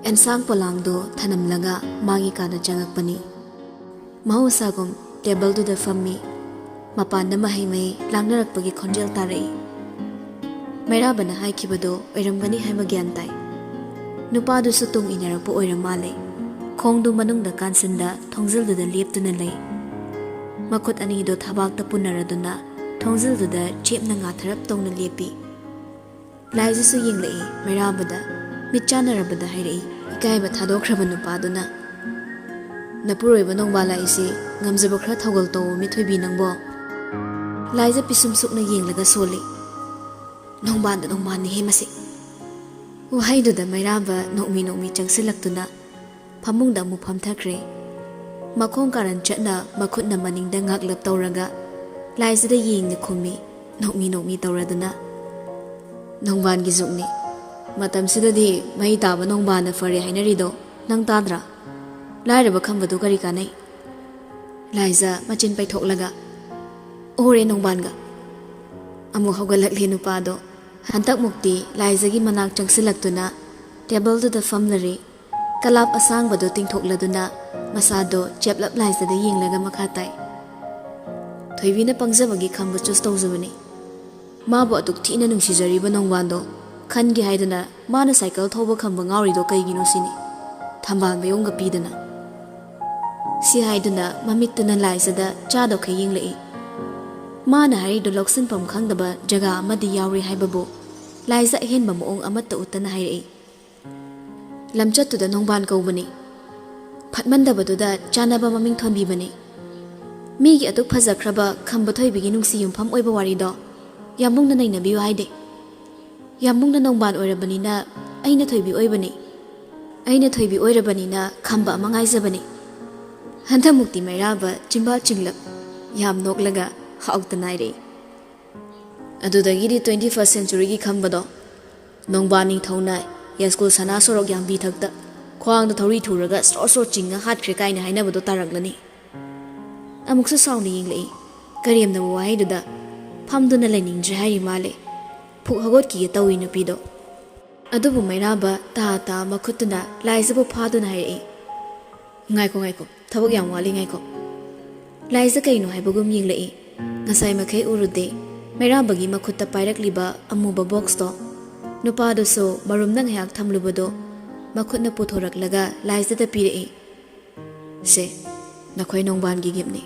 Ensang polangdo thanamlaga magi kana jangakpani. Mahusagum table do the fammi. Mapanda mahimay langnarakpagi khonjel tarai. Mairabana haikibado oiramgani haimagyantai. Nupadu sutung inarapu oiramale. Khongdu manungda kansinda thongzilduda leptuna lay. Makut anido thabakta punaraduna thongzilduda chepna ngatharap tongna lepi. Laizasu yinglai mairabada mitchanarabada hairei ikaiba thadokraba nupaduna. Napuroiba nongbala isi ngamjaba khra thogol taw mithoibi nangbo. Laiza pisum sukna yenglaga soli. Nongbanda nongmani hemasi. Wahaiduda mairaba nokmi changsilaktuna phamungda mu phamthakre. Makhong karan chatna makhutna maningda ngaklap tawraga laizada yengna khumi nokmi tawraduna. Nongban gi zukni matam sidadi mai taba nongbana fare hainarido nang tadra lairaba khambadu kari kanai. Laiza machin paithoklaga ore nongbanga amu hogalakli nupado hantak mukti laizagi manak changsilaktuna table to the famlari kalap asangbado tingthokladuna masado cheplap laizada yenglaga makhatai. Thoibina pangjabagi khambu chus tawjabani. Mabu atuk thina nungsijariba nongbando khangi haidana mana cycle thoba khamba ngawrido kaigino sini thambal bayonga pidana. Si haidana mamittuna laizada chado khayinglai. Mana harido loksin pam khangdaba jaga amadi yawri haibabu laiza henba moong amatta utana hairei. Lamchattuda nongban kaubani. Phatmandabaduda chanaba maming thonbibani. Migi atuk phajakraba khamba thoibigi nungsi yumpham oiba warido yambungna nainabiyo haide. Yambungna nongban oirabanina aina thoibi oibani. Aina thoibi oirabanina khamba ama ngaijabani. Hanthamukti mairaba chimba chinglap yam noklaga hauktanai. Adudagiri 21st century gi khambado nongbani thaunai yaskul sana sorok yang bi thakta khwang da thori thuraga sor chinga hatkre kaina hainabado taraglani. Amuksa sauni yinglei kariamna waiduda phamduna lainingdre hairi male phuk hagot ki tawi nupido. Adubu mairaba ta makhutuna laizabu phaduna hairi. Ngaiko thabak yang wali ngaiko. Laiza kaino haibagum yinglei ngasai makhai urude mairabagi makhutta pairakliba amuba box to nupado so marumna ngyak thamlubado makhutna puthoraklaga laizada pirei. Se nakhoi nongban gi gimni.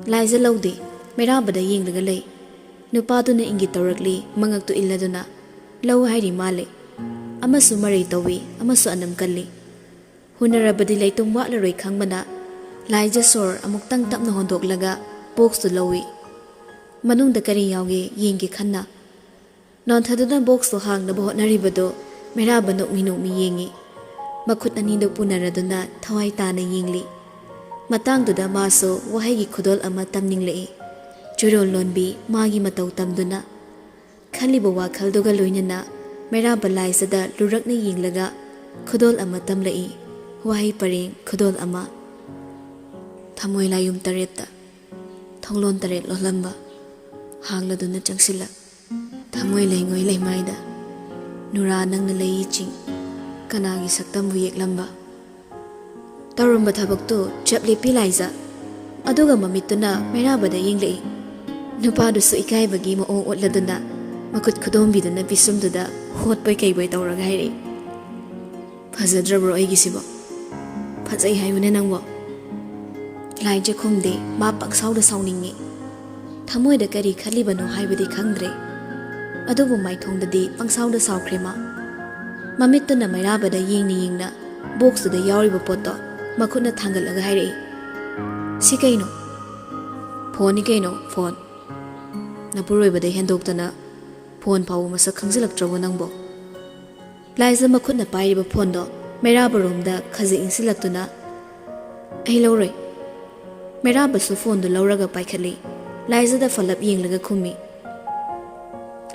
Laiza lawde mairabada yenglaga lei. Nupado na ingi tawrakli mangaktu illaduna law hairi male amasu marai tawi amasu anam kalli. Hunarabadi leitum watlaroi khangmana laiza sor amuktang tapna hondoklaga box to lawi. Manungda kari yawge yengi khanna. Non thaduna box to hangnaba hotnaribado mairaba nokmi yengi. Makhut anido punaraduna thawai tana yengli. Matangduda maso wahaigi khudol ama tamninglei. Churol lonbi magi matau tamduna. Khaliba wakhalduga loinana mairaba laizada lurakna yenglaga khudol ama tamlei. Wahai pareng khudol ama. Thamoi layum taretta thonglon taret lohamba hangladuna changsila thamoi leingoi leimaida nura nangna lei ching kanagi saktambu yeklamba tarumba thabaktu chapli pilaiza aduga mamittuna mairabada yenglei nupadu su ikaibagi moong otladuna makut khudombiduna pisumduda hotpai kaibai tawraga hairi. Phajadrabro aigisibo phajai haibune nangbo. Laija khumde ma pangsauda sauningi. Thamoida kari khalibano haibadi khangdre. Adubu maithongdadi pangsauda saukrema. Mamittuna mairabada yengna boxda yawriba potto makhutna thangalaga hairei. Si kaino? Phone ni kaino phone. Napuroibada hendoktana phone phaw masak khangsilaktrabo nangbo. Laija makhutna pairiba phone do mairabaromda khaji insilaktuna ai loroi. Mairaba su phone do lauraga paikhali laizada falap yenglaga khumi.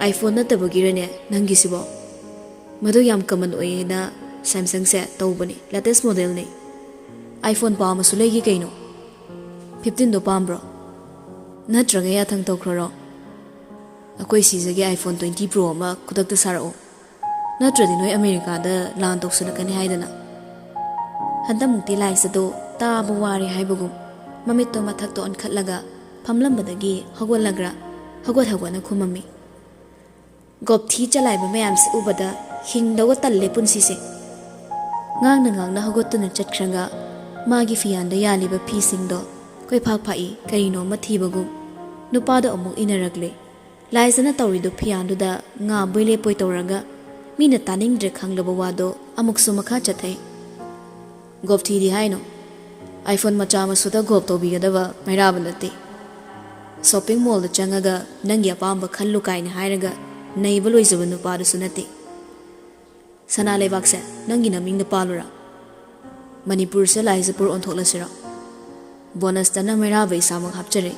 iPhone natabagirane nangisibo madu yam common oina Samsung se tawbani latest model ne. iPhone pa masulegi kaino 15 do pambro natraga ya thang tawkraro akoi sizagi iPhone 20 Pro ma kudakta sarao नत्रदि नोय America लान तौसलकनी हाइदना हदमुक्ति लाइसदो ताब वारी हाइबगुम ममित्तो मथक्तो अनखटलगा फमलंबदगी हगोलग्रा हगोन खुममी गोपथी चलाइबा मयामसे उबदा हिंगदव तल्ले पुंसीसे ngang na hagotuna chatkranga magi fianda yaliba pisingdo koi phak phai karino mathibagum nupado amuk inaragle laizana tawrido fiandu da nga boile poi tawraga mina taningdre khanglaba wado amuk sumakha chathai gopthi di haino iphone macha masuda gop tobigadaba mairabalate shopping mall da changaga nangi apamba khallu kaina hairaga naiba loizaba nupado sunate Sana lebakse nangi naming na palura Manipur se Laizapur ontholasira bonus tana mera bai samang hapchare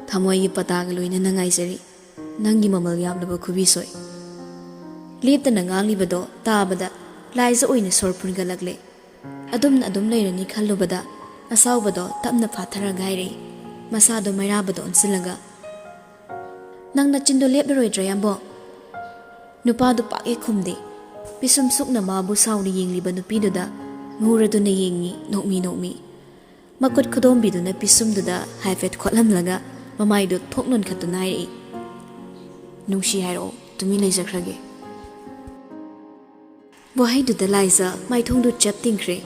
thamoi gi pataga loina nangai seri nangi mamal yamlaba khubi soi lepta nangang libado tabada Laiza oina sorpun galagle adum leirani khallubada asawbado tapna phathara gaire masado mera bado onsilaga nangna chindo lepleroi drayambo nupadu pak e khumde Pisum sukna mabu sauni yengliba nupiduda muraduna yengi nokmi makut khodombiduna pisumduda haifet khotlamlaga mamaidu thoknon khatunai nungshi hairo tumi leijakrage bohaiduda laisa maithongdu chaptingkre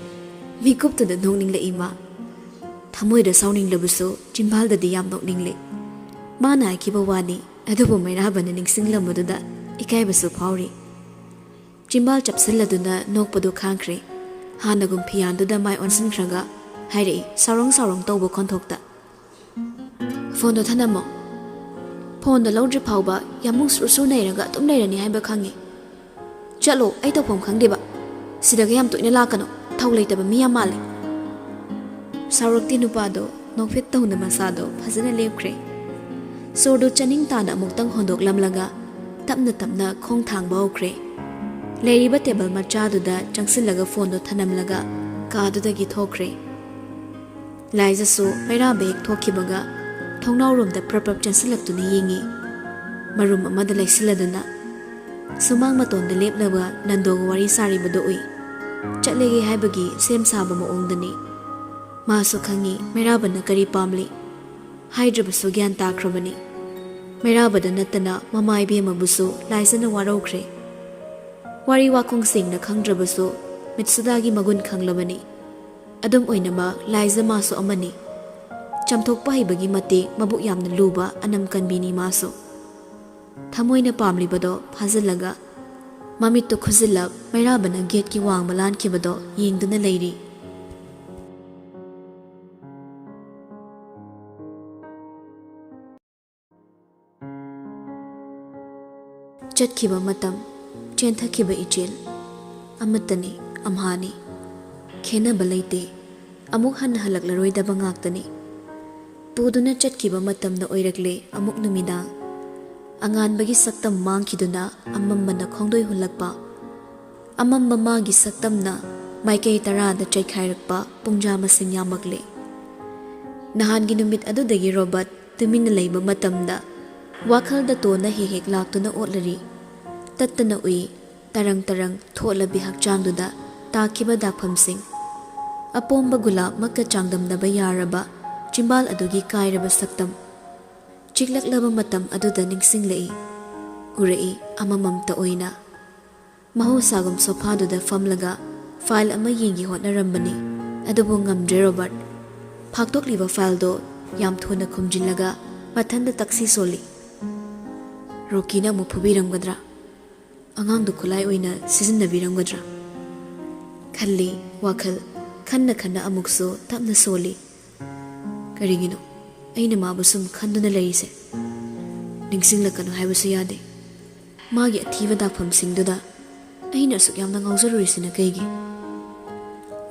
mikuptuda nongningle ima thamoida sauning labuso chimbalda di yam nokningle mana kiba wani adubu mairabana ningsinglamududa ikaibasu phauri Chimbal chapsiladuna nokpadu khangkre hanagum phiyanduda mai onsinkhraga haire sarong tawbo konthokta phone do thanamo phone do lawdri phawba yamung sru nairaga tum leirani haiba khangi chalo ai tawphom khangdeba sidaga yam toina lakano thawleitaba mi amale sarokti nupado nokfet tawna masado phajana lepkre sordo chaning tana muktang hondok lamlaga tapna khong thang bawkre Leiriba table machaduda changsilaga phone do thanamlaga kadudagi thokre Laiza su maira bek thokibaga thongnaw room da prapap chansilaktuni yengi marum amada laisiladuna sumang maton da leplaba nandoga wari sari bado ui chatlege haibagi sem saba maongdani masu khangi mairabana kari pamli haidrabasu gyan takrabani mairabada natana mamai bema busu laizana warokre Wari wakong sing na khangdrabaso mitsudagi magun khanglabani adum oinama laiza maso amani chamthokpa hibagi mate mabuk yamna luba anam kanbini maso thamoina pamlibado phazalaga mamitto khuzilab mairabana gate ki wang malan kibado yengduna leiri chatkiba matam Chenthakiba ichil amatani amhani khena balaite amuk han halaklaroi da bangaktani puduna chatkiba matamna oirakle amuk numida angan bagi saktam mangkhiduna amammana khongdoi hulakpa amammama gi saktamna maikei tara da chaikhairakpa pungja masing yamakle nahan gi numit adudagi robot tumina leiba matamda wakhal da to na hek laktuna otlari Tattana ui tarang thola bihak changduda takiba dakphamsing apomba gula makka changdamdaba yaraba chimbal adugi kairaba saktam chiklaklaba matam aduda ningsinglei urai amamamta oina mahosagum sofaduda famlaga file ama yengi hotnarambani adubu ngamdre Robert phaktokliba file do yam thuna khumjillaga mathanda taksi soli Rokina mu phubiramgadra Angang du kulai oina season nabiramgadra Khalli wakhal khanna amukso tapna soli Karigino aina mabusum khanduna leise Ningsinglakanu haibasu yade Magi athiba dakpham singduda aina suk yamna ngauzarurisina kaigi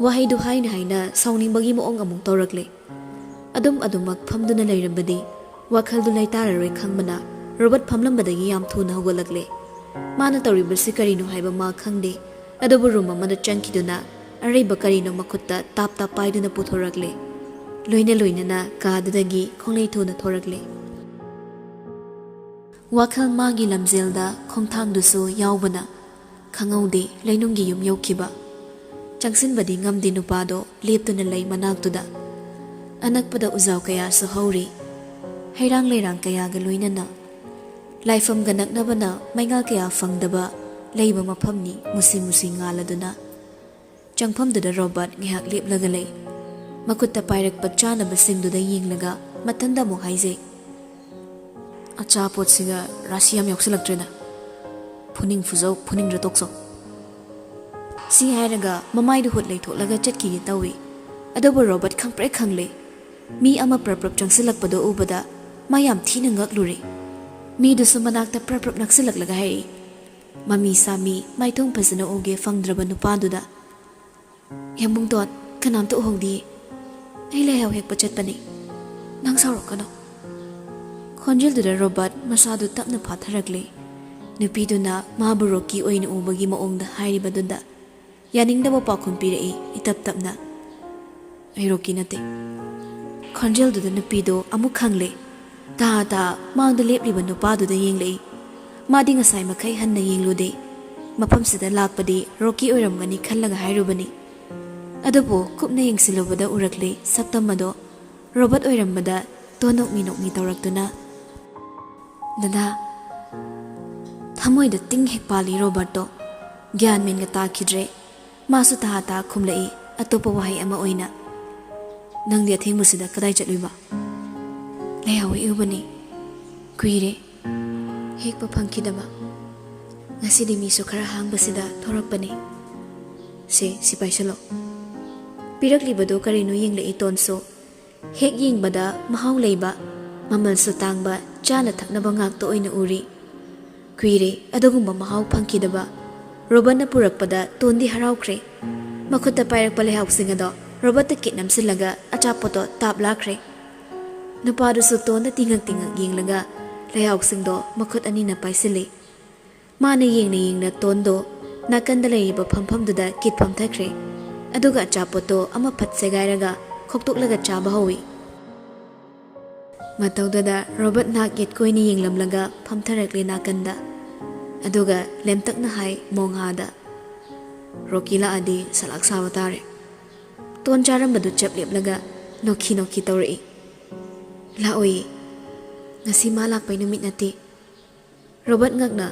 Wahai du haina sauningbagi moong amuk tawrakle adumak phamduna leirabadi wakhal du laitararoi khangmana Robert phamlambadagi yam thuna hogolakle Mana tawribasi karino haiba ma khangde adubu room amada chankiduna araiba karino makutta tap paiduna puthorakle loina na kadudagi khonglei thuna thorakle Wakhal magi lamzelda khongthang dusu yaubana ꯈꯪꯍꯧꯗꯦ ꯂꯩꯅꯨꯡꯒꯤ ꯌꯨꯝ ꯌꯧꯈꯤꯕ ꯆꯪꯁꯤꯟꯕꯗꯤ ꯉꯝꯗꯦ ꯅꯨꯄꯥꯗꯣ ꯂꯦꯞꯇꯨꯅ ꯂꯩ ꯃꯅꯥꯛꯇꯨꯗ ꯑꯅꯛꯄꯗ ꯎꯖꯥꯎ ꯀꯌꯥꯁꯨ ꯍꯧꯔꯤ ꯍꯩꯔꯥꯡ ꯂꯩꯔꯥꯡ ꯀꯌꯥꯒ ꯂꯣꯏꯅꯅ ꯂꯥꯏꯐꯝꯒ ꯅꯛꯅꯕꯅ ꯃꯩꯉꯥꯜ ꯀꯌꯥ ꯐꯪꯗꯕ ꯂꯩꯕ ꯃꯐꯝꯅꯤ ꯃꯨꯁꯤ ꯃꯨꯁꯤ ꯉꯥꯜꯂꯗꯨꯅ ꯆꯪꯐꯝꯗꯨꯗ ꯔꯣꯕꯥꯔꯠ ꯉꯥꯏꯍꯥꯛ ꯂꯦꯞꯂꯒ ꯂꯩ ꯃꯈꯨꯠꯇ ꯄꯥꯏꯔꯛꯄ ꯆꯥꯅꯕꯁꯤꯡꯗꯨꯗ ꯌꯦꯡꯂꯒ ꯃꯊꯟꯗ ꯑꯃꯨꯛ ꯍꯥꯏꯖꯩ ꯑꯆꯥꯄꯣꯠꯁꯤꯒ ꯔꯥꯁꯤ ꯌꯥꯝ ꯌꯥꯎꯁꯤꯜꯂꯛꯇ꯭ꯔꯦꯗ ꯐꯨꯅꯤꯡ ꯐꯨꯖꯧ ꯐꯨꯅꯤꯡꯗ꯭ꯔ ꯇꯣꯛꯆꯧ ꯁꯤ ꯍꯥꯏꯔꯒ ꯃꯃꯥꯏꯗꯨ ꯍꯨꯠ ꯂꯩꯊꯣꯛꯂꯒ ꯆꯠꯈꯤꯒꯦ ꯇꯧꯏ ꯑꯗꯨꯕꯨ ꯔꯣꯕꯥꯔꯠ ꯈꯪꯄ꯭ꯔꯦꯛ ꯈꯪꯂꯦ ꯃꯤ ꯑꯃ ꯄ꯭ꯔꯞ ꯆꯪꯁꯤꯜꯂꯛꯄꯗꯣ ꯎꯕꯗ ꯃꯥ ꯌꯥꯝ ꯊꯤꯅ ꯉꯛꯂꯨꯔꯦ ꯃꯤꯗꯨꯁꯨ ꯃꯅꯥꯛꯇ ꯄ꯭ꯔꯞ ꯅꯛꯁꯤꯜꯂꯛꯂꯒ ꯍꯥꯏꯔꯛꯏ ꯃꯃꯤ ꯁꯥꯃꯤ ꯃꯥꯏꯊꯣꯡ ꯐꯖꯅ ꯎꯒꯦ ꯐꯪꯗ꯭ꯔꯕ ꯅꯨꯄꯥꯗꯨꯗ ꯌꯥꯝꯕꯨꯡꯇꯣꯟ ꯀꯅꯥꯝꯇ ꯎꯍꯧꯗꯤꯌꯦ ꯑꯩ ꯂꯩꯍꯥꯎ ꯍꯦꯛꯄ ꯆꯠꯄꯅꯤ ꯅꯪ ꯁꯥꯎꯔꯛꯀꯅꯣ ꯈꯣꯟꯖꯦꯜꯗꯨꯗ ꯔꯣꯕꯥꯔꯠ ꯃꯁꯥꯗꯨ ꯇꯞꯅ ꯐꯥꯊꯔꯛꯂꯦ ꯅꯨꯄꯤꯗꯨꯅ ꯃꯥꯕꯨ ꯔꯣꯀꯤ ꯑꯣꯏꯅ ꯎꯕꯒꯤ ꯃꯑꯣꯡꯗ ꯍꯥꯏꯔꯤꯕꯗꯨꯗ ꯌꯥꯅꯤꯡꯗꯕ ꯄꯥꯎꯈꯨꯝ ꯄꯤꯔꯛꯏ ꯏꯇꯞ ꯇꯞꯅ ꯑꯩ ꯔꯣꯀꯤ ꯅꯠꯇꯦ ꯈꯣꯟꯖꯦꯜꯗꯨꯗ ꯅꯨꯄꯤꯗꯣ ꯑꯃꯨꯛ ꯈꯪꯂꯦ ꯇꯥ ꯃꯥꯡꯗ ꯂꯦꯞꯂꯤꯕ ꯅꯨꯄꯥꯗꯨꯗ ꯌꯦꯡꯂꯛꯏ ꯃꯥꯗꯤ ꯉꯁꯥꯏ ꯃꯈꯩ ꯍꯟꯅ ꯌꯦꯡꯂꯨꯗꯦ ꯃꯐꯝꯁꯤꯗ ꯂꯥꯛꯄꯗꯤ ꯔꯣꯀꯤ ꯑꯣꯏꯔꯝꯒꯅꯤ ꯈꯜꯂꯒ ꯍꯥꯏꯔꯨꯕꯅꯤ ꯑꯗꯨꯕꯨ ꯀꯨꯞꯅ ꯌꯦꯡꯁꯤꯜꯂꯨꯕꯗ ꯎꯔꯛꯂꯦ ꯁꯛꯇꯝ ꯑꯗꯣ ꯔꯣꯕꯥꯔꯠ ꯑꯣꯏꯔꯝꯕꯗ ꯅꯣꯛꯃꯤ ꯇꯧꯔꯛꯇꯨꯅ ꯗꯗꯥ ꯊꯃꯣꯏꯗ ꯇꯤꯡ ꯍꯦꯛ ꯄꯥꯜꯂꯤ ꯔꯣꯕꯥꯔꯠꯇꯣ ꯒ꯭ꯌꯥꯟ ꯃꯦꯟꯒ ꯇꯥꯈꯤꯗ꯭ꯔꯦ ꯃꯥꯁꯨ ꯇꯥ ꯈꯨꯝꯂꯛꯏ ꯑꯇꯣꯞꯄ ꯋꯥꯍꯩ ꯑꯃ ꯑꯣꯏꯅ ꯅꯪꯗꯤ ꯑꯊꯦꯡꯕꯁꯤꯗ ꯀꯗꯥꯏ ꯆꯠꯂꯨꯏꯕ ꯂꯩꯍꯥꯎ ꯍꯦꯛꯎꯕꯅꯤ ꯀꯨꯏꯔꯦ ꯍꯦꯛꯄ ꯐꯪꯈꯤꯗꯕ ꯉꯁꯤꯗꯤ ꯃꯤꯁꯨ ꯈꯔ ꯍꯥꯡꯕꯁꯤꯗ ꯊꯣꯔꯛꯄꯅꯤ ꯁꯤ ꯄꯥꯏꯁꯜꯂꯣ ꯄꯤꯔꯛꯂꯤꯕꯗꯣ ꯀꯔꯤꯅꯣ ꯌꯦꯡꯂꯛꯏ ꯇꯣꯟꯁꯨ ꯍꯦꯛ ꯌꯦꯡꯕꯗ ꯃꯍꯥꯎ ꯂꯩꯕ ꯃꯃꯜꯁꯨ ꯇꯥꯡꯕ ꯆꯥꯅ ꯊꯛꯅꯕ ꯉꯥꯛꯇ ꯑꯣꯏꯅ ꯎꯔꯤ ꯀꯨꯏꯔꯦ ꯑꯗꯨꯒꯨꯝꯕ ꯃꯍꯥꯎ ꯐꯪꯈꯤꯗꯕ ꯔꯣꯕꯥꯔꯠꯅ ꯄꯨꯔꯛꯄꯗ ꯇꯣꯟꯗꯤ ꯍꯔꯥꯎꯈ꯭ꯔꯦ ꯃꯈꯨꯠꯇ ꯄꯥꯏꯔꯛꯄ ꯂꯩꯍꯥꯎꯁꯤꯡ ꯑꯗꯣ ꯔꯣꯕꯥꯔꯠꯇ ꯀꯤꯠ ꯅꯝꯁꯤꯜꯂꯒ ꯑꯆꯥꯄꯣꯠꯇꯣ ꯇꯥꯞꯂꯥꯈ꯭ꯔꯦ ꯅꯨꯄꯥꯗꯨꯁꯨ ꯇꯣꯟꯗ ꯇꯤꯡꯉꯛ ꯌꯦꯡꯂꯒ ꯂꯩꯍꯥꯎꯁꯤꯡꯗꯣ ꯃꯈꯨꯠ ꯑꯅꯤꯅ ꯄꯥꯏꯁꯤꯜꯂꯤ ꯃꯥꯅ ꯌꯦꯡꯅ ꯇꯣꯟꯗꯣ ꯅꯥꯀꯟꯗ ꯂꯩꯔꯤꯕ ꯐꯝꯐꯝꯗꯨꯗ ꯀꯤꯠ ꯐꯝꯊꯈ꯭ꯔꯦ ꯑꯗꯨꯒ ꯑꯆꯥꯄꯣꯠꯇꯣ ꯑꯃ ꯐꯠ ꯁꯦꯒꯥꯏꯔꯒ ꯈꯣꯛꯇꯣꯛꯂꯒ ꯆꯥꯕ ꯍꯧꯏ ꯃꯇꯧꯗꯨꯗ ꯔꯣꯕꯥꯔꯠ ꯅꯥꯛ ꯌꯦꯠ ꯀꯣꯏꯅ ꯌꯦꯡꯂꯝꯂꯒ ꯐꯝꯊꯔꯛꯂꯦ ꯅꯥꯀꯟꯗ ꯑꯗꯨꯒ ꯂꯦꯝꯇꯛꯅ ꯍꯥꯏ ꯃꯣꯡꯍꯥꯗ ꯔꯣꯀꯤ ꯂꯥꯛꯑꯗꯤ ꯁꯂꯥꯛ ꯁꯥꯕ ꯇꯥꯔꯦ ꯇꯣꯟ ꯆꯥꯔꯝꯕꯗꯨ ꯆꯞ ꯂꯦꯞꯂꯒ ꯅꯣꯛꯈꯤ ꯇꯧꯔꯛꯏ ꯂꯥꯛꯑꯣꯏꯌꯦ ꯉꯁꯤ ꯃꯥ ꯂꯥꯛꯄꯩ ꯅꯨꯃꯤꯠ ꯅꯠꯇꯦ ꯔꯣꯕꯥꯔꯠ ꯉꯛꯅ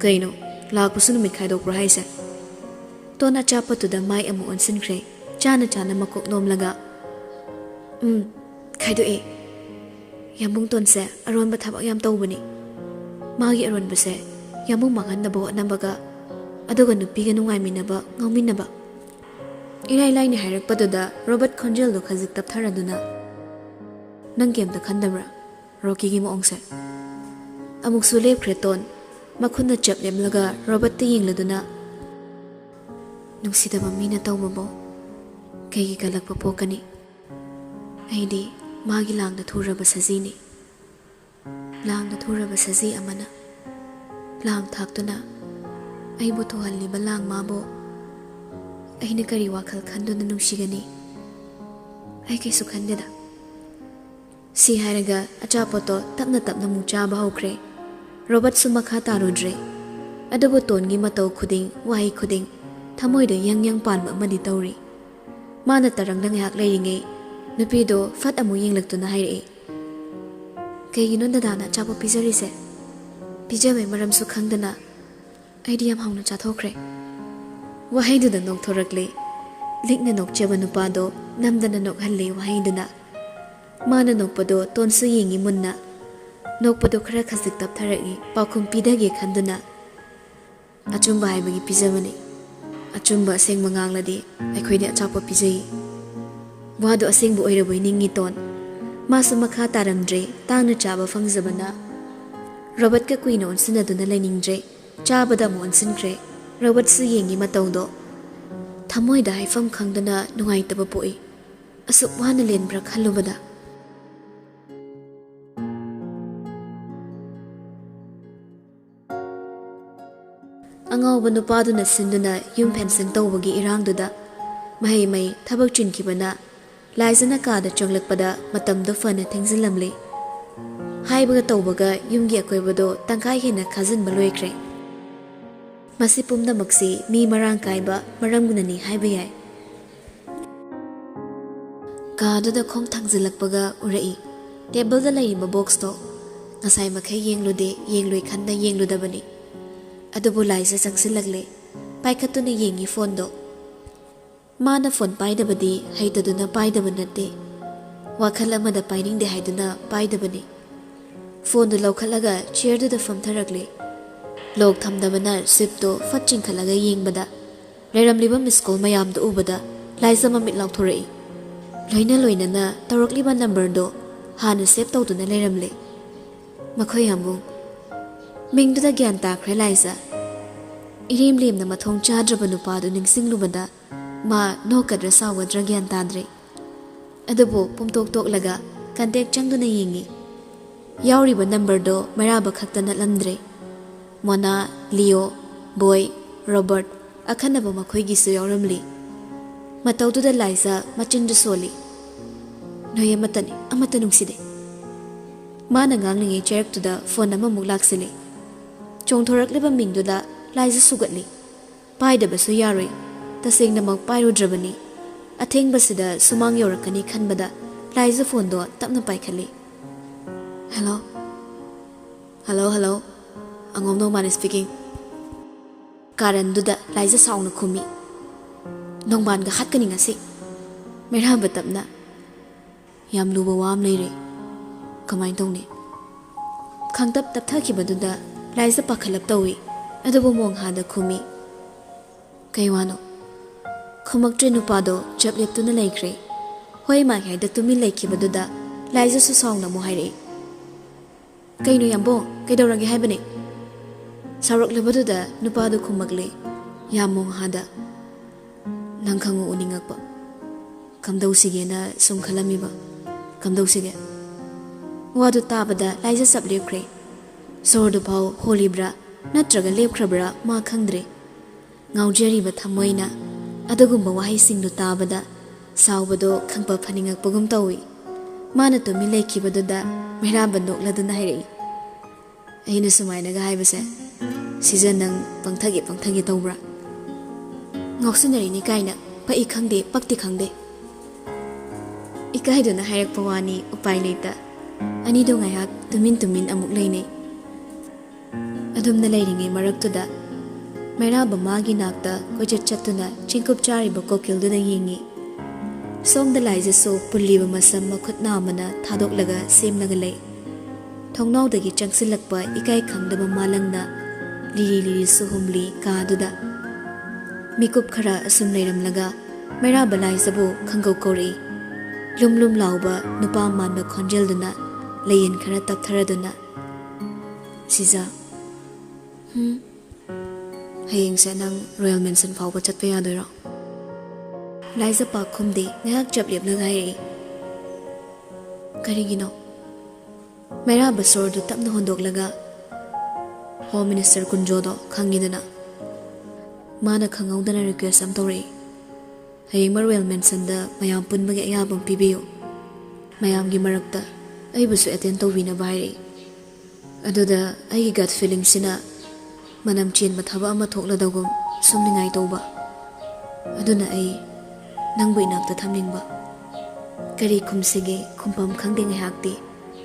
ꯀꯩꯅꯣ ꯂꯥꯛꯄꯁꯨ ꯅꯨꯃꯤꯠ ꯈꯥꯏꯗꯣꯛꯄ꯭ꯔꯥ ꯍꯥꯏꯁꯦ ꯇꯣꯟ ꯑꯆꯥꯄꯣꯠꯇꯨꯗ ꯃꯥꯏ ꯑꯃꯨꯛ ꯑꯣꯟꯁꯤꯟꯈ꯭ꯔꯦ ꯆꯥꯅ ꯃꯀꯣꯛ ꯅꯣꯝꯂꯒ ꯈꯥꯏꯗꯣꯛꯑꯦ ꯌꯥꯝꯕꯨꯡꯇꯣꯟꯁꯦ ꯑꯔꯣꯟꯕ ꯊꯕꯛ ꯌꯥꯝ ꯇꯧꯕꯅꯤ ꯃꯥꯒꯤ ꯑꯔꯣꯟꯕꯁꯦ ꯌꯥꯝꯕꯨꯡ ꯃꯥꯡꯍꯟꯅꯕ ꯍꯣꯠꯅꯕꯒ ꯑꯗꯨꯒ ꯅꯨꯄꯤꯒ ꯅꯨꯡꯉꯥꯏꯃꯤꯟꯅꯕ ꯉꯥꯎꯃꯤꯟꯅꯕ ꯏꯔꯥꯏ ꯂꯥꯏꯅ ꯍꯥꯏꯔꯛꯄꯗꯨꯗ ꯔꯣꯕꯥꯔꯠ ꯈꯣꯟꯖꯦꯜꯗꯣ ꯈꯖꯤꯛ ꯇꯞꯊꯔꯗꯨꯅ ꯅꯪ ꯀꯩꯝꯇ ꯈꯟꯗꯕ꯭ꯔꯥ ꯔꯣꯀꯤꯒꯤ ꯃꯑꯣꯡꯁꯦ ꯑꯃꯨꯛꯁꯨ ꯂꯦꯞꯈ꯭ꯔꯦ ꯇꯣꯟ ꯃꯈꯨꯠꯅ ꯆꯞ ꯂꯦꯝꯂꯒ ꯔꯣꯕꯥꯔꯠꯇ ꯌꯦꯡꯂꯗꯨꯅ ꯅꯨꯡꯁꯤꯗꯕ ꯃꯤꯅ ꯇꯧꯕꯕꯨ ꯀꯩꯒꯤ ꯀꯜꯂꯛꯄ ꯄꯣꯛꯀꯅꯤ ꯑꯩꯗꯤ ꯃꯥꯒꯤ ꯂꯥꯡꯗ ꯊꯨꯔꯕ ꯁꯖꯤꯅꯤ ꯂꯥꯡꯗ ꯊꯨꯔꯕ ꯁꯖꯤ ꯑꯃꯅ ꯂꯥꯡ ꯊꯥꯛꯇꯨꯅ ꯑꯩꯕꯨ ꯊꯨꯍꯜꯂꯤꯕ ꯂꯥꯡ ꯃꯥꯕꯨ ꯑꯩꯅ ꯀꯔꯤ ꯋꯥꯈꯜ ꯈꯟꯗꯨꯅ ꯅꯨꯡꯁꯤꯒꯅꯤ ꯑꯩ ꯀꯩꯁꯨ ꯈꯟꯗꯦꯗ ꯁꯤ ꯍꯥꯏꯔꯒ ꯑꯆꯥꯄꯣꯠꯇꯣ ꯇꯞꯅ ꯑꯃꯨꯛ ꯆꯥꯕ ꯍꯧꯈ꯭ꯔꯦ ꯔꯣꯕꯥꯔꯠꯁꯨ ꯃꯈꯥ ꯇꯥꯔꯨꯗ꯭ꯔꯦ ꯑꯗꯨꯕꯨ ꯇꯣꯟꯒꯤ ꯃꯇꯧ ꯈꯨꯗꯤꯡ ꯋꯥꯍꯩ ꯈꯨꯗꯤꯡ ꯊꯃꯣꯏꯗ ꯌꯪ ꯄꯥꯟꯕ ꯑꯃꯗꯤ ꯇꯧꯔꯤ ꯃꯥꯅ ꯇꯔꯪꯗ ꯉꯥꯏꯍꯥꯛ ꯂꯩꯔꯤꯉꯩ ꯅꯨꯄꯤꯗꯣ ꯐꯠ ꯑꯃꯨꯛ ꯌꯦꯡꯂꯛꯇꯨꯅ ꯍꯥꯏꯔꯛꯏ ꯀꯩꯒꯤꯅꯣ ꯗꯗꯥꯅ ꯑꯆꯥꯄꯣꯠ ꯄꯤꯖꯔꯤꯁꯦ ꯄꯤꯖꯕꯩ ꯃꯔꯝꯁꯨ ꯈꯪꯗꯅ ꯑꯩꯗꯤ ꯌꯥꯝ ꯍꯥꯎꯅ ꯆꯥꯊꯣꯛꯈ꯭ꯔꯦ ꯋꯥꯍꯩꯗꯨꯗ ꯅꯣꯛꯊꯣꯔꯛꯂꯦ ꯂꯤꯛꯅ ꯅꯣꯛꯆꯕ ꯅꯨꯄꯥꯗꯣ ꯅꯝꯗꯅ ꯅꯣꯛꯍꯜꯂꯦ ꯋꯥꯍꯩꯗꯨꯅ ꯃꯥꯅ ꯅꯣꯛꯄꯗꯣ ꯇꯣꯟꯁꯨ ꯌꯦꯡꯉꯤ ꯃꯨꯟꯅ ꯅꯣꯛꯄꯗꯣ ꯈꯔ ꯈꯖꯤꯛ ꯇꯞꯊꯔꯛꯏ ꯄꯥꯎꯈꯨꯝ ꯄꯤꯗꯒꯦ ꯈꯟꯗꯨꯅ ꯑꯆꯨꯝꯕ ꯍꯥꯏꯕꯒꯤ ꯄꯤꯖꯕꯅꯤ ꯑꯆꯨꯝꯕ ꯑꯁꯦꯡꯕ ꯉꯥꯡꯂꯗꯤ ꯑꯩꯈꯣꯏꯗꯤ ꯑꯆꯥꯄꯣꯠ ꯄꯤꯖꯩ ꯋꯥꯗꯣ ꯑꯁꯦꯡꯕ ꯑꯣꯏꯔꯕꯣꯏ ꯅꯤꯡꯉꯤ ꯇꯣꯟ ꯃꯥꯁꯨ ꯃꯈꯥ ꯇꯥꯔꯝꯗ꯭ꯔꯦ ꯇꯥꯡꯅ ꯆꯥꯕ ꯐꯪꯖꯕꯅ ꯔꯣꯕꯥꯔꯠꯀ ꯀꯨꯏꯅ ꯑꯣꯟꯁꯤꯟꯅꯗꯨꯅ ꯂꯩꯅꯤꯡꯗ꯭ꯔꯦ ꯆꯥꯕꯗ ꯑꯃꯨꯛ ꯑꯣꯟꯁꯤꯟꯈ꯭ꯔꯦ ꯔꯣꯕꯥꯔꯠꯁꯨ ꯌꯦꯡꯉꯤ ꯃꯇꯧꯗꯣ ꯊꯃꯣꯏꯗ ꯍꯥꯏꯐꯝ ꯈꯪꯗꯅ ꯅꯨꯡꯉꯥꯏꯇꯕ ꯄꯣꯛꯏ ꯑꯁꯨꯛ ꯋꯥꯅ ꯂꯦꯟꯕ꯭ꯔꯥ ꯈꯜꯂꯨꯕꯗ ꯑꯉꯥꯎꯕ ꯅꯨꯄꯥꯗꯨꯅ ꯁꯤꯟꯗꯨꯅ ꯌꯨꯝ ꯐꯦꯟꯁꯤꯡ ꯇꯧꯕꯒꯤ ꯏꯔꯥꯡꯗꯨꯗ ꯃꯍꯩ ꯊꯕꯛ ꯆꯤꯟꯈꯤꯕꯅ ꯂꯥꯏꯖꯅ ꯀꯥꯗ ꯆꯪꯂꯛꯄꯗ ꯃꯇꯝꯗꯣ ꯐꯅ ꯊꯦꯡꯖꯤꯜꯂꯝꯂꯦ ꯍꯥꯏꯕꯒ ꯇꯧꯕꯒ ꯌꯨꯝꯒꯤ ꯑꯀꯣꯏꯕꯗꯣ ꯇꯪꯈꯥꯏ ꯍꯦꯟꯅ ꯈꯥꯖꯤꯟꯕ ꯂꯣꯏꯈ꯭ꯔꯦ Masi pumnamakse mi marang kaiba maramgunani haiba yai. Kaduda khong thangzilakpaga urai. Table da layima box to. Ngasai makai yenglude yenglui khanda yengludabani. Adubu laisa changsilagle. Paikatuna yengi phone do. Mana phone paidabadi haitaduna paidabanate. Wakhala mada paining de haiduna paidabani. Phone do laukhalaga chair do da famtharagle. Log thamdabana sip to fatching khalaga yengbada. Leramliba miskol mayam do ubada. Laisa mamit lauthorai. Loina na tarakliba number do. Hana sip tawtuna leramle. Makoy hambung. Mingdo da gyan takre laisa. Irim lim na mathong chadraba nupado ningsing lubada. Ma no kadra sawadra gyan tadre. Adubo pumtok laga kantek changdo na yingi. Yauriba number do maraba khakta na lamdre. Mona, Leo, Boy, Robert, akhanaba makoy gisu yauramli. Matawdo da laisa machindu soli. Noya matani amatanungside. Mana nganglingi cherak to da phone nama muglaksili. Chong thorak liba mingdo da laisa sugatli. Paida basu yaroi. Tasing namang pairu drabani. Ating basida sumang yorakani khanbada. Laisa phone do tapna paikhali. Hello? Hello? Angom no man is speaking. Karan duda laisa sauna khumi. Nongban ga hatkani ngasi. Mera batapna. Yam luba wam leire. Kamain tongni. Khangtap tapthakibaduda laisa pakhalap tawi. Adubu mong hada khumi. Kaiwano. Khumaktre nupado chaplep tuna laikre. Hoi ma haida tumi laikibaduda laisa su songna mo haire. Kaino yambo kaidawrangi haibani. Sarak lebaduda nupado khumakle. Yamong hada. Nangkhangu uningakpa. Kamdawsige na sumkhalamiba. Kamdawsige. Wadu tabada laisa sablepkre. Sordu pau holibra natraga lepkrabra ma khangdre. Ngaujariba thamoina adagumba wahai singdu tabada saubado khangpa phaningakpagum tawi. Mana tumi laikibaduda meraba nokladuna hairei. Aina sumainaga haibase. Season nang pangthagi tawbra. Ngoksinari ni kaina pa ikhangde pakti khangde. Ikaiduna hairak pawani upai leita. Ani do ngayak tumin amuk lainay. Adumna lairingai maraktuda. Mairaba magi nakta kochat chatuna chingkup chariba kokilduna yingi. Somda laisa so pulliba masam makut namana thadoklaga semlaga lay. Thongnawdagi changsilakpa ikai khangdaba malangna liri suhumli kaduda. Mikup khara asum leiramlaga mairaba laisabu khangau kori. Lum lauba nupa manba khonjelduna layin khara taptharaduna. Shija. Hayeng sa nang Royal Mansion fawba chatpa yadoira. Laisa pa khumde ngayak chaplep lagai. Karigino. Mairaba sordu tapna hondoklaga. Home Minister Kunjodo khangidana. Mana khangawdana request am tawre. Hayeng Royal Mansion da mayam punbagi ayabang pibiyo. Mayam gi marakta ay busu attend tawina bahire. Aduda ay gut feeling sina manam chin mathaba ama thokladagum sumningai tawba. Aduna ay nangbu inakta thamningba. Kari khumsige khumpam khangde ngayakti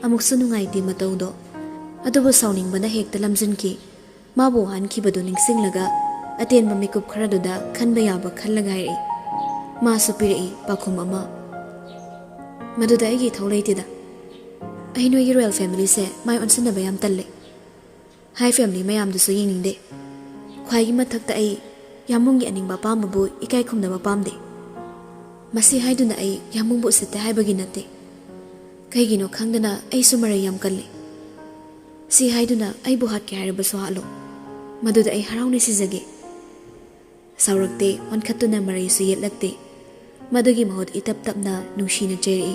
amuk sunungai ti matawdo. Aduba sauningbana hekta lamjinki mabu hankibadu ningsinglaga atenba mikup kharaduda khanba yaba khallagai. Ma supirei pakhum ama. Maduda aigi thawlaitida. Ay noy royal family se mai onsana bayam talle. Hai family mayam dusu yinginde. Khwaigi mathakta ay yamungi aningba pambabu ikai khumdaba pamde. Masi haiduna ay yamungbu sete haibagi nate. Kaigino khangdana ay sumaray yam kalle. Si haiduna ay buhat ki harabaso halo. Maduda ay harawni sijage. Saurakte wankhatuna maray su yetlakte. Madugi mahot itap-tap na nungshina cheri.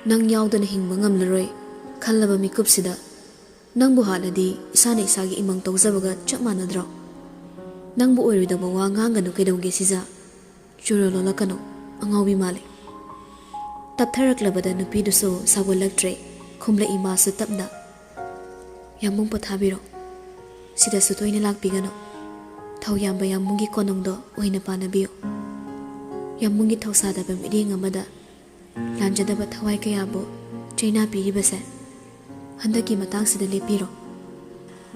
Nang yaudana hingba ngamlaroy, khallaba mikupsida. Nang buhaladi isana isagi imang tawzabaga chap manadra. Nang bu oirodaba wa nganganu kaidawge siza. Churalola kano angawi male. Taptharaklabada nupiduso sagwalaktre, khumla ima su tapna. Yamung pathabiro. Sidasu toina lakpigano. Thau yamba yamungi konongdo oina panabiyo. Yamungi thausadaba miring amada lamjadaba thawai kayabo chaina piribase. Handaki matangsida lepiro.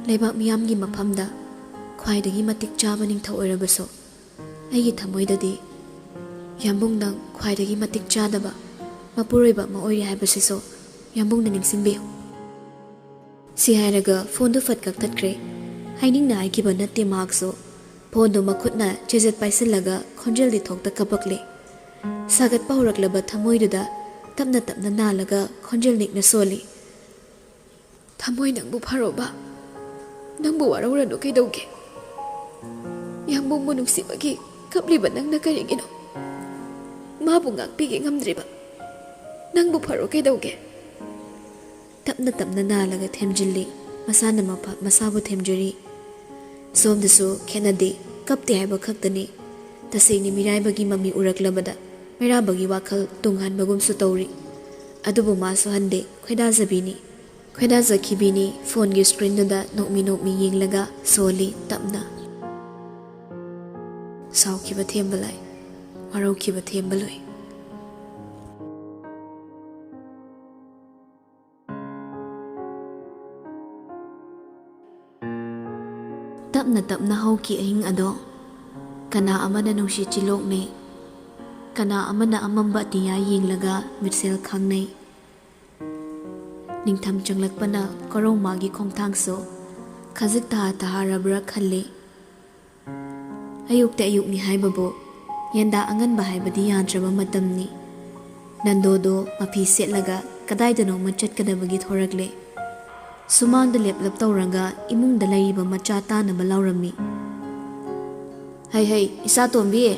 Leibak miyamgi maphamda khwaidagi matik chaba ningthau oirabaso. Aigi thamoidadi yambungdang khwaidagi matik chadaba mapuroiba ma oiri haibasiso yambungda ningsingbiyo. Si hairaga phone du fat kaktatkre. Hainingna aikiba natte maakso phone du makhutna chejet paisilaga khonjel di thokta kapakle. Sagat pahuraklaba thamoiduda tapna tapna nalaga khonjel nikna soli. Thamoi nangbu pharoba. Nangbu waraurano kaidauge. Yambungbu nungsibagi kapliba nangna karigino. Mabu ngakpige ngamdriba. Nangbu pharo kaidauge. Tapna tapna nalaga themjilli. Masana masabu themjari. Somdasu khenadi kapte haiba khaktani. Tasengni miraibagi mami uraklabada mirabagi wakhal tunghanbagum su tawri. Adubu masu hande khoidazabini. Khoidazakibini phone gi screen da nokmi yenglaga soli tapna. Saukiba thembalai. Waraukiba thembaloi. Tapna tapna hauki ahing ado. Kana amana nungsi chilok ne. Kana amana amamba tiya yenglaga mitsel khangnei. Ningtham changlakpana korong magi khongthangso khajik taharabra khalle. Ayukte ayukni haibabo yanda anganba haibadi yantraba matamni. Nandodo mapi setlaga kadaidano machatkadabagi thorakle. Sumangda leplap tauranga imungda laiba macha tanaba laurami. Hey isa tombi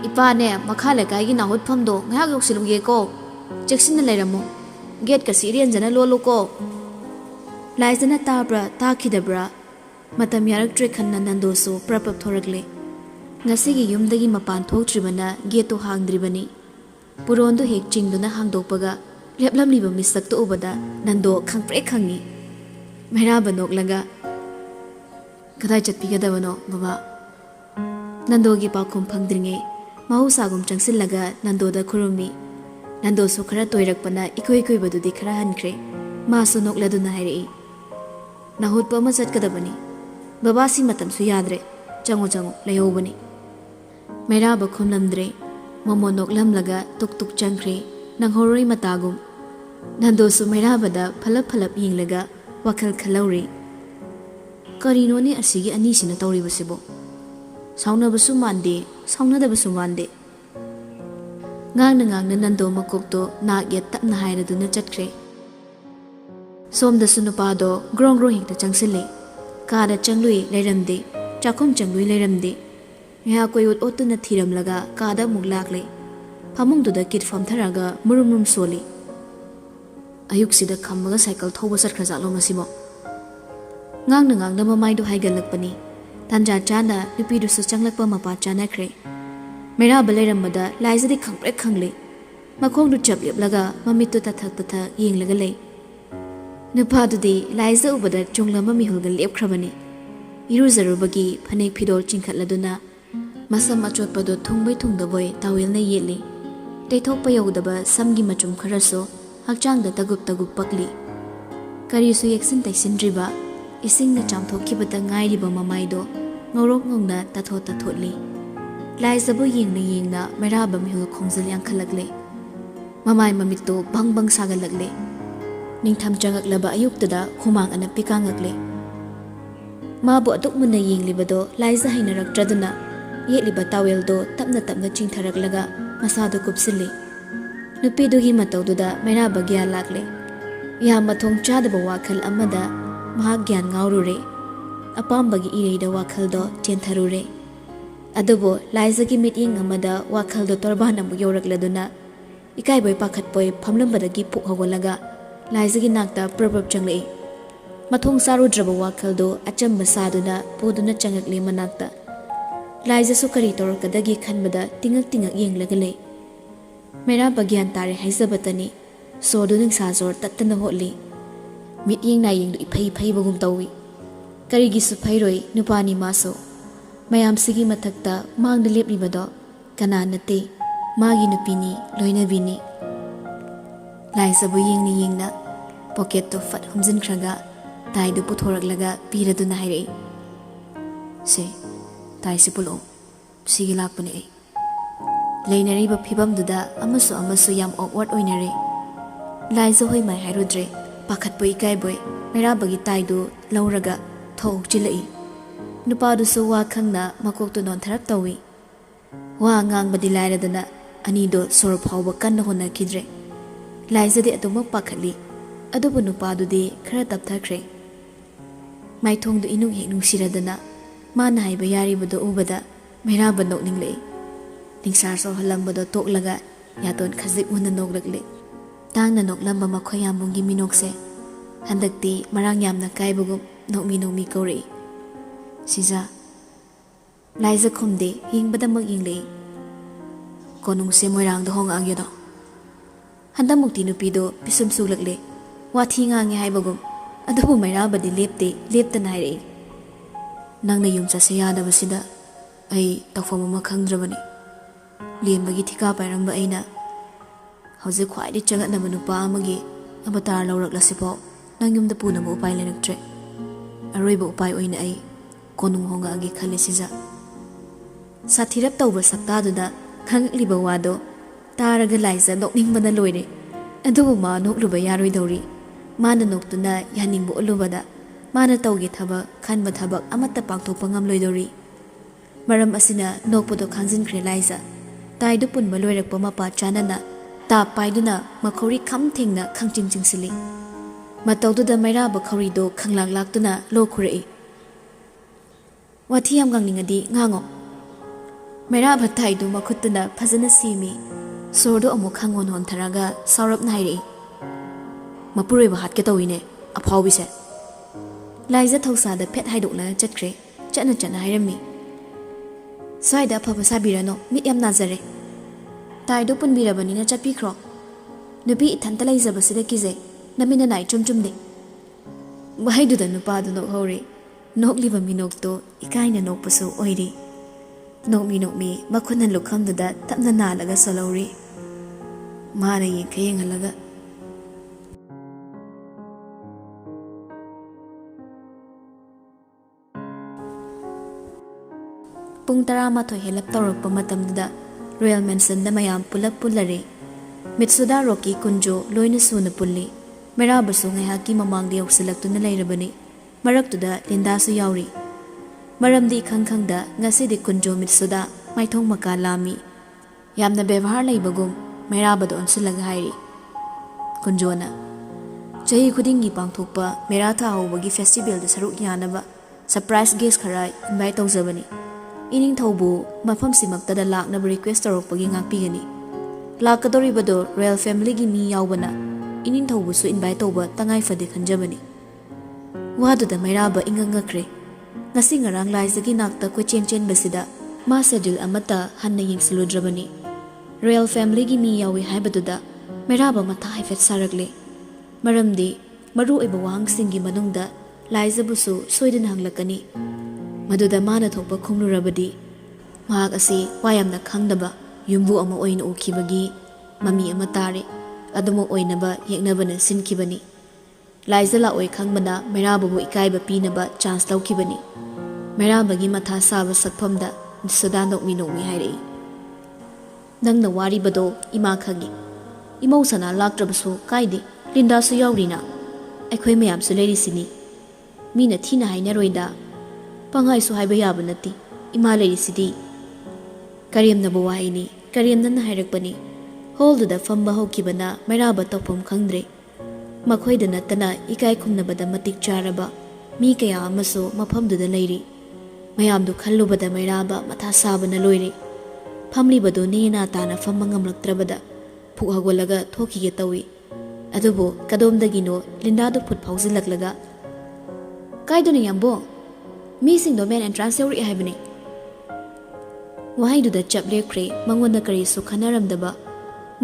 ipa ne makha lekai gi nahut phamdo ngak yoksilumge ko cheksin lairamo get ka sirian jana lolo ko laizana tabra takhidabra matam yarak tre khanna nandoso prapap thorakle ngasigi yumdagi mapan thoktribana geto hangdribani purondo hek chingduna hangdokpaga leplamliba misak to ubada nando khangpre khangi mairaba noklaga kadai chatpigadabano baba Nandogi pakum phangdringe mahusagum changsillaga nandoda khurumi nando so khara toirakpana ikoi badudi khara hankhre masu nokladuna hairi nahut pa mazat kadabani babasi matam su yadre chango layobani mera bakhum lamdre momo noklamlaga tuk changkhre nanghoroi matagum nando su mera bada phalap yinglaga wakhal khalauri karino ne asigi ani sina tawri basibo Saunabasu mande, saunadabasu mande. Ngangna nando makokto na get tapna hairaduna chatkre. Somdasu nupado grong hekta changsile. Kada changlui leiramde, chakum changlui leiramde. Nga koyot otuna thiramlaga kada muglakle. Pamungduda kit famtharaga murum soli. Ayuksida khammaga cycle thoba satkrazalo ngasimo. Ngangna mamaido haigalakpani. Tanja chana nupidu su changlakpa mapa chana kre. Mera balayramada laizadi khangpre khangle. Makhongdu chapleblaga mamitu tatha yenglaga lay. Nupadudi laiza ubada chunglama mihulga lepkrabani. Iruzarubagi phanek phidol chingkhatladuna masam achotpado thungbai thungdaboy tawelna yeli. Teithokpa yogdaba samgi machum kharaso hakchangda tagup pakli. Karisu yeksin taisindriba Isingna chamthokibata ngairiba mamaido ngorok ngongna tathotli laizabu yengna meraba mihul khongzal yankhalakle mamai mamito bang sagalagle ningtham changaklaba ayuktada humang ana pikangakle mabu atukmuna yenglibado laiza hainarakraduna yeliba taweldo tapna chingtharaklaga masado kupsili nupidugi matawduda meraba gya lakle ya mathong chadaba wakhal amada Mahagyan ngaurure apambagi ireida wakhaldo chentharure adubo laizagi meeting amada wakhaldo torbana mu yorakladuna ikaiboy pakhatpoi phamlambadagi pukhogolaga laizagi nakta probab changlei mathong sarudraba wakhaldo achamba saduna poduna changakle manakta laiza sukari torkadagi khanbada tingak yenglagale mera bagyan tare haizabatani soduning sajor tattana holi Mit yeng na yeng du ipai bagum tawi. Karigisu phairoi nupani maso mayam sigi mathakta mangda leplibado kana nate magi nupini loinabini laisabu yingni yingna pocket to fat humjin khraga taidu puthoraklaga piraduna hairei se taisi pulo sigi lakpani ai leinariba phibamduda amasu yam awkward oinare laisa hoi mai hairudre pakhat poi kai boy merabagi taidu lauraga thok chilai nupadu so wa khangna makok to non tharak tawi wa ngang badi lairadana ani do sor phawba kan hona kidre laisa de atumak pakhali adubu nupadu de khara tapthakre maithong du inu hek nungsiradana mana haiba yari budo ubada meraba nokningle tingsar so halambado toklaga yaton khazik una noklakle tangna noklamba makhoyambungi minokse handakti marang yamna kaibugum nokmi kore Shija laisa khumde hingbada mak ingle konung se moirang do hong agyodo handa mukti nupido pisum sulakle wathi ngange haibagum adubu mairabadi lepta naire nangna yum chase yadabasida ai tawfam ma khangdrabani lembagi thika pairamba aina hauze khwaidi chagatna manupa amagi avatar lauraklasipao nangyumda punama upai lenaktre aroiba upai oina ai konung honga agi khale Shija sathirap tawba saktaduda khangakliba wado taraga laisa nokningbana loire adubu ma nokluba yaroi dori mana noktuna yaningbu ulubada mana tawgi thaba khanba thabak amatta pangthokpa ngamloi dori maram asina nokpodo khangjinkhre laisa taidu punba loirakpa mapa chanana ta paiduna makhori kham thengna khangchingchingsili matawduda mairaba khorido khanglak laktuna lokhurai wathi yam gangningadi ngango mairaba taidu makhutuna phajana simi sordo amu khangon hon tharaga saurap nairi mapuroi ba hatke tawine aphawbise laisa thosada phet haidokla chatkre chana hairami saida phaba sabirano mit yam nazare taidu punbirabanina chapikhro nubi ithanta laizabasida kize namina nai chumchumde bahaiduda nupadu nok hore nokliba minokto ikaina nokpasu oiri nokmi makhunan lukhamduda tapna nalaga salori mara yekhayeng halaga pung 11 helap tawrakpa matamduda Royal Mansion da mayam pulap pulare Mitsuda Rocky kunjo loina suna pulli merabasu ngayhaki mamangdi yausilaktuna lairabani maraktuda lindasu yauri maramdi khangkhangda ngasidi kunjo Mitsuda maithong maka lami yamna bevhar laibagum merabado onsilaga hairi kunjona chahi khudingi pangthokpa meratha hawbagi festival da saruk yanaba surprise guest khara invite tawjabani ining thawbu mafam simakta da laknaba request tarokpagi ngakpigani lakadoribado royal family gi mi yawbana ining thawbu su invite tawba tangai fade khanjabani wadu da mairaba ingangakre ngasi ngarang laisagi nakta ko chen basida ma schedule amata hanna yingsiludrabani royal family gi mi yawi haibaduda mairaba matha haifet sarakle maramdi maru iba wang singi manungda laizabusu soidin hanglakani maduda mana thokpa khumlurabadi mahak asi wayamna khangdaba yumbu ama oina ukibagi mami ama tare adumo oinaba yeknabana sinkibani laizala oi khangmana merababu ikaiba pinaba chance laukibani merabagi matha saba sakphamda sudan nokmi hairei nangna wari bado ima khagi imau sana laktrabasu kaide linda su yaurina aikhoi mayam su leiri sini mina thina hainaroida pangai su haiba yaba nati ima leiri sidi kariyamna bawaini kariyamna hairakpani holduda famba hokibana meraba topam khangdre makhoi da natana ikai khumnabada matik charaba mi kaya amaso mafamduda leiri mayamdu khallubada mairaba matha sabana loire famli bado nena tana famma ngamlaktrabada phugagolaga thokige tawi adubo kadomdagino lindadu phut phauzilaklaga kaiduni yambo mi sing do men entrance yori haibani wahaiduda chaplekre mangonda kari su khanaramdaba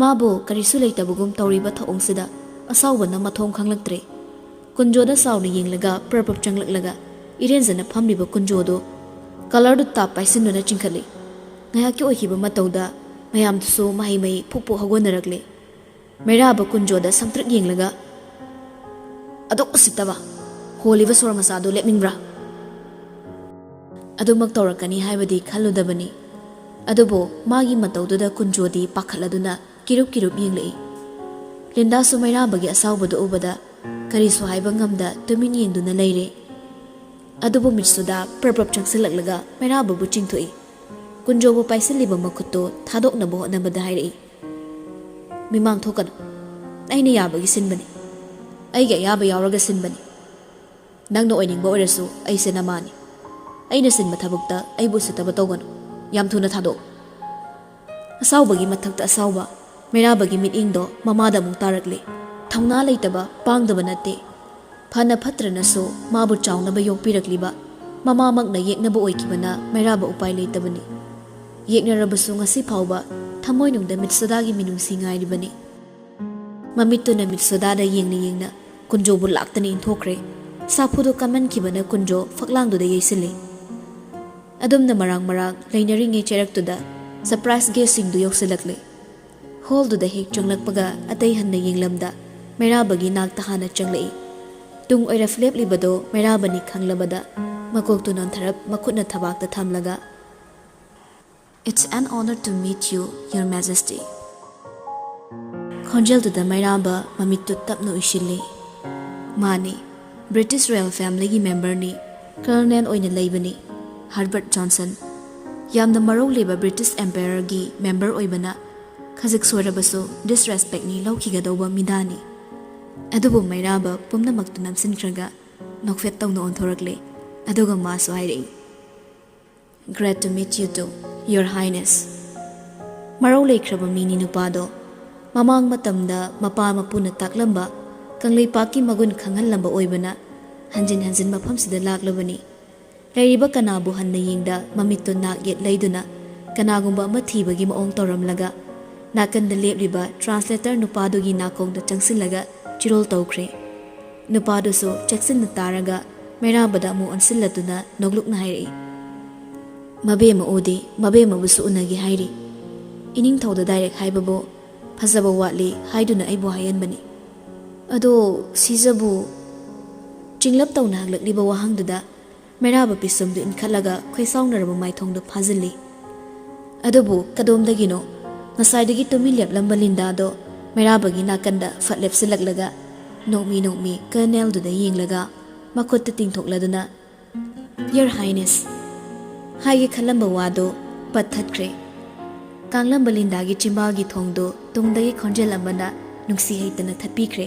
mabo kari su leitabugum tawriba thaongsida asawbana mathong khanglaktre kunjoda sawni yinglaga prapap changlaklaga irenjana phamliba kunjodo color du tap paisinuna chingkhali ngayaki oikiba matauda mayam so mai mai phupu hagonaragle Mairaba kunjoda samtrik yenglaga adok usitaba holiba sor masado lepningbra adumak tawrakani haibadi khaludabani adubo magi mataududa kunjodi pakhaladuna kirup yenglei Linda su Mairabagi asawbadu ubada kari su haiba ngamda tumin yengduna leire adubo mitsuda prapap changsilaklaga Mairaba bu chingthoi kunjobu paisiliba makutto thadoknabo hotnabada hairei Mimang thokan aina yabagi sinbani aiga yaba yawraga sinbani nangno oiningba oirasu aise namani aina sinba thabukta aibu sitaba tawganu yam thuna thado asawbagi mathakta asawba Mairabagi mitingdo mamada mung tarakle thauna leitaba pangdaba natte phana phatranasu mabu chawnaba yokpirakliba mamamakna yeknaba oikibana Mairaba upai leitabani yeknarabasu ngasi phawba thamoinungda mitsodagi minungsi ngairibani Mamituna mitsodada yengna kunjobu laktani inthokre sapudo kaman kibana kunjo faklangduda yeisile adumna marang leinaringe cheraktuda surprise guest singdu yoksilakle hallduda hek changlakpaga atei hanna yenglamda Mairabagi nakta hana changlei tung oira fleplibado Mairabani khanglabada makoktu nontharap makutna thabakta thamlaga It's an honor to meet you, Your Majesty. Khonjel da Mairaba mamittu tapno ishile. Mani, British Royal Family gi member ni, Colonel oina leibani, Herbert Johnson. Yamna marau leba British Emperor gi member oibana, khajik sorabaso disrespect ni laukigadauba midani. Adubu Mairaba pumna maktu namsinkraga, nokfet tawna onthorakle, aduga maso hairei. Glad to meet you too, Your Highness. Marau leikraba mini nupado, mamang matamda mapa mapuna taklamba, kanglei paki magun khangalamba oibana, hanjin mafamsida laklabani. Leiriba kanabu hanna yengda mamitto nak yet leiduna, kanagumba mathibagi maong tawramlaga, nakanda lepliba translator nupadogi nakongda changsilaga chirol tawkre. Nupado so chaksinna taraga, Mairabada mu ansillatuna noglukna hairei. Mabemma ode Mabemma busu unagi hairi ining thawda direct haibabo phajaba watli haiduna aibo hayanbani ado sijabu chinglap tawna haglakliba wahangduda Mairaba pisumdu inkhalaga khaisawnaraba maithongda phajili adubu kadomdagino ngasaidagi tumilep lambalinda do Mairabagi nakanda fatlep silaklaga nokmi colonel duda yenglaga makhutta tingthokladuna Your Highness Haige khalamba wado pathatkre Kanglam balindagi chimbagi thongdo tungdagi khonjel amana nungsi heitana thapikre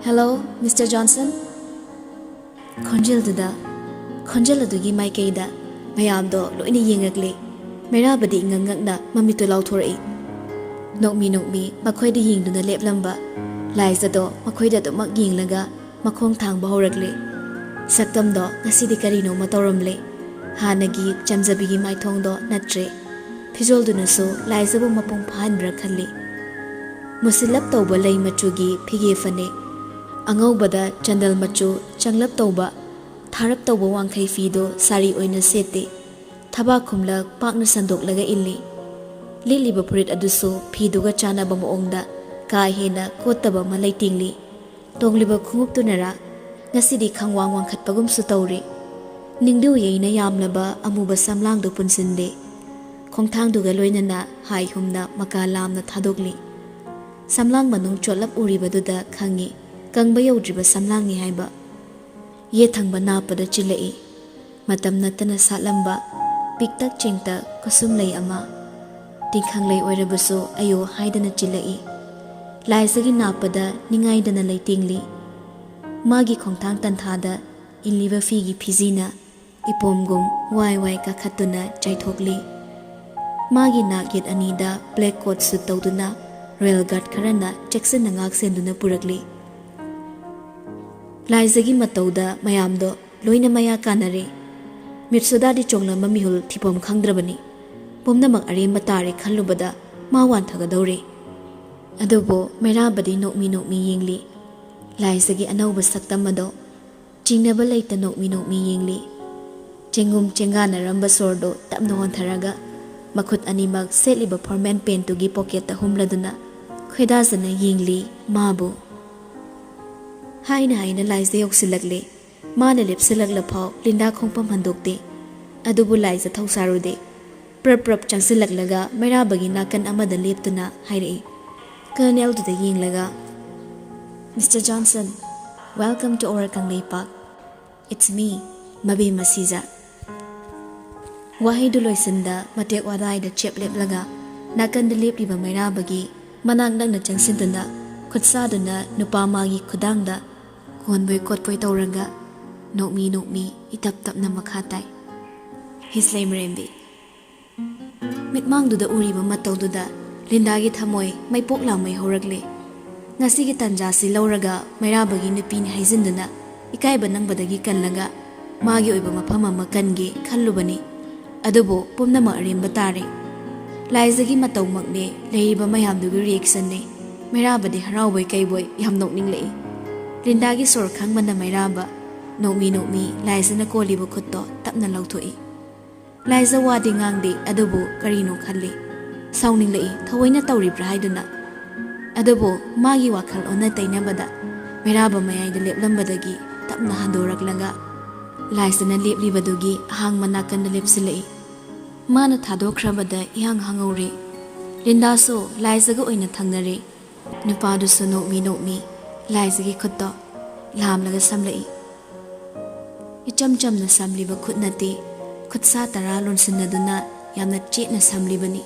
Hello Mr Johnson khonjel adugi maikeida mayamdo loina yengakle Mairabadi ngangakna mamito lauthorei nokmi makhoida yengduna leplamba laizado makhoida to mak yenglaga makhong thangba horakle saktamdo ngasidi karino matawramle Hanagi chamjabigi maithongdo natre Fijolduna so laizabu mapung phanbra khalli Musilap tawba lei machugi phige fane Angawbada chandal machu changlap tawba Tharap tawba wangkhai fido sari oina sete Thaba khumlak pakna sandoklaga illi Liliba purit aduso phiduga chanaba moongda ka hena kotaba malai tingli Tongliba khungup tunara ngasidi khangwang wangkhatpagum su tawri Ningdu yeina yamlaba amuba samlang do punsinde khongthang duga loinana hai humna makalamna thadokli samlang manung cholap uribaduda khangi kangba yodriba samlang ni haiba ye thangba napada chilei matam natana salamba piktak chingta kusum lei ama tingkhang lei oirabaso ayo haidana chilei laisagi napada ningaidana leitingli magi khongthang tanthada inliba figi phizina ipomgum wai ka khatuna chaithokli magi nakit anida black coat su tawduna rail guard kharana jackson nangak senduna purakli laizagi matawda mayamdo loina maya kanare mirsodadi chongla mamihul thipom khangdrabani pomnamak aremba tare khallubada mawan thagadore adubo Mairabadi nokmi yengli laizagi anauba saktamado Chingnaba leita nokmi yengli. Chengum chenganaramba sordo tapna hontharaga makhut animak setliba formen pentugi pocket humladuna khwedazana yengli mabu. Haina laise yoksilakle mana lepsilakla phau linda khongpam handokte adubu laise thausarude prap changsilaklaga mairabagi nakan amada leptuna hairei Colonel to the yenglaga Mr. Johnson, welcome to Orakang Park. It's me, Mabemma Shija. Wahay duloisinda matek waday da chep leplaga nakan da lepliba mairabagi managdag na changsinduna khutsaduna nupamagi khudangda konboy kotpoy tauraga nokmi itap na makhatay. Hislay mrembi. Mitmangduda uriba matawduda lindagi thamoy may poklang may horagle. Ngasigi tanjasi lauraga mairabagi nupini haizinduna ikaiba nang badagi kanlaga magi oiba mapama makange kallubani adubo pumna ma arimba tare laizagi mataw makne leiba mayamdugi reaction ne mairabadi harawboy kaiboy yam nokninglei lindagi sor khangmana mairaba nokmi laizana koliba khutto tapna lauthoi laiza wadi ngangde adubo karino khalli saunninglei thawoina tawribra haiduna adubo magi wakhal onna tainabada mairaba mayai leplambadagi tapna handoraklaga laisana leplibadugi hang manakan lepsilei mana thadokhrabada ihang hangore lindaso laisaga oina thangnare nupadu so nokmi laisagi khutto lamlaga samlei ichamna samliba khutnate khutsa tara lonsinaduna yamna chetna samlibani